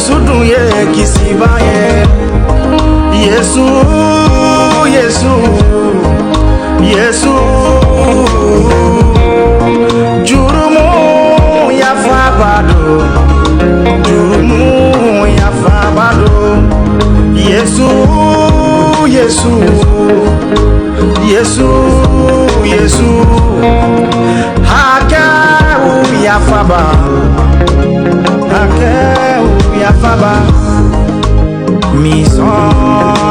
sudun ye kisiba ye. Yesu, Yesu, Yesu. Jurumu ya fabado, jurumu ya fabado. Yesu, Yesu, Yesu, Yesu. Hakeu ya faba, hakeu ya faba. Mison